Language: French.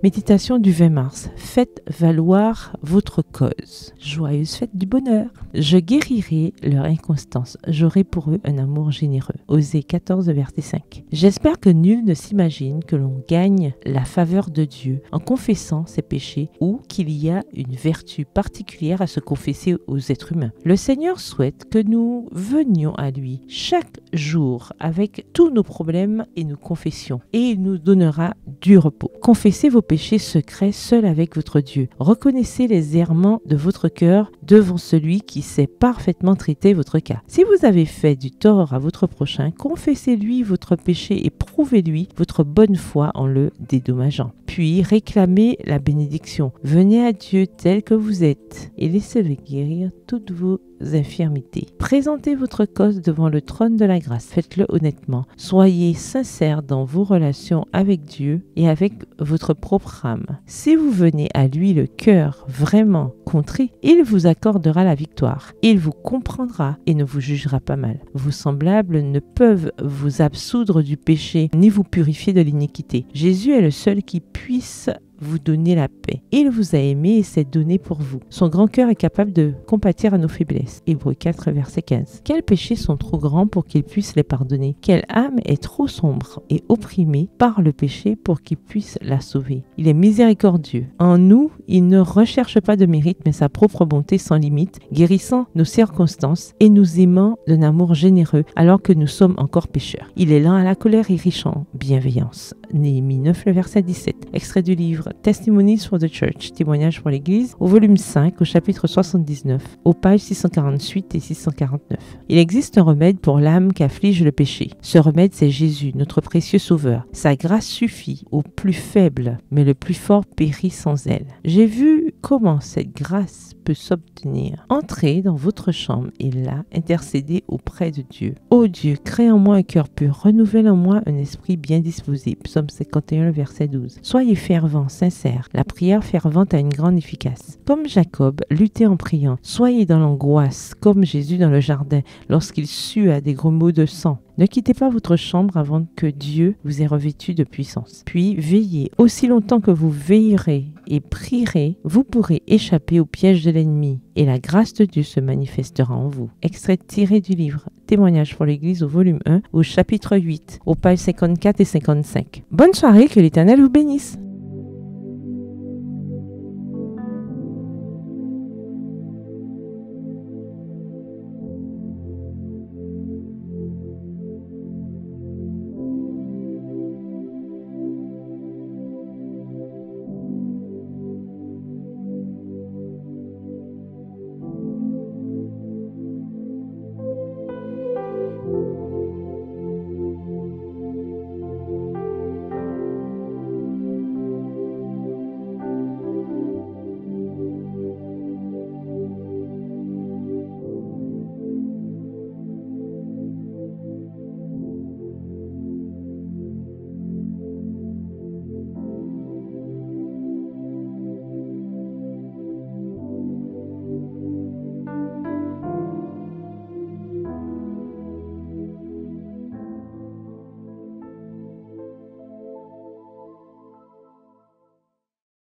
Méditation du 20 mars. Faites valoir votre cause. Joyeuse fête du bonheur. Je guérirai leur inconstance. J'aurai pour eux un amour généreux. Osée 14, verset 5. J'espère que nul ne s'imagine que l'on gagne la faveur de Dieu en confessant ses péchés ou qu'il y a une vertu particulière à se confesser aux êtres humains. Le Seigneur souhaite que nous venions à lui chaque jour avec tous nos problèmes et nos confessions et il nous donnera du repos. Confessez vos péchés secrets seul avec votre Dieu. Reconnaissez les errements de votre cœur devant celui qui sait parfaitement traiter votre cas. Si vous avez fait du tort à votre prochain, confessez-lui votre péché et prouvez-lui votre bonne foi en le dédommageant. Puis réclamez la bénédiction. Venez à Dieu tel que vous êtes et laissez-le guérir toutes vos infirmités. Présentez votre cause devant le trône de la grâce. Faites-le honnêtement. Soyez sincères dans vos relations avec Dieu et avec votre propre âme. Si vous venez à lui le cœur vraiment contrit, il vous accordera la victoire. Il vous comprendra et ne vous jugera pas mal. Vos semblables ne peuvent vous absoudre du péché ni vous purifier de l'iniquité. Jésus est le seul qui puisse vous donner la paix. Il vous a aimé et s'est donné pour vous. Son grand cœur est capable de compatir à nos faiblesses. Hébreux 4, verset 15. Quels péchés sont trop grands pour qu'il puisse les pardonner? Quelle âme est trop sombre et opprimée par le péché pour qu'il puisse la sauver? Il est miséricordieux. En nous, il ne recherche pas de mérite, mais sa propre bonté sans limite, guérissant nos circonstances et nous aimant d'un amour généreux alors que nous sommes encore pécheurs. Il est lent à la colère et riche en bienveillance. Néhémie 9, le verset 17. Extrait du livre Testimonies for the Church, témoignages pour l'Église, au volume 5, au chapitre 79, aux pages 648 et 649. Il existe un remède pour l'âme qu'afflige le péché. Ce remède, c'est Jésus, notre précieux Sauveur. Sa grâce suffit au plus faible, mais le plus fort périt sans elle. J'ai vu comment cette grâce peut s'obtenir. Entrez dans votre chambre et là, intercédez auprès de Dieu. Ô Dieu, crée en moi un cœur pur, renouvelle en moi un esprit bien disposé. Psaume 51, verset 12. Soyez fervents, sincères. La prière fervente a une grande efficace. Comme Jacob, luttez en priant. Soyez dans l'angoisse, comme Jésus dans le jardin, lorsqu'il sua des gros mots de sang. Ne quittez pas votre chambre avant que Dieu vous ait revêtu de puissance. Puis veillez. Aussi longtemps que vous veillerez et prierez, vous pourrez échapper au piège de l'ennemi et la grâce de Dieu se manifestera en vous. Extrait tiré du livre Témoignages pour l'Église au volume 1, au chapitre 8, aux pages 54 et 55. Bonne soirée, que l'Éternel vous bénisse.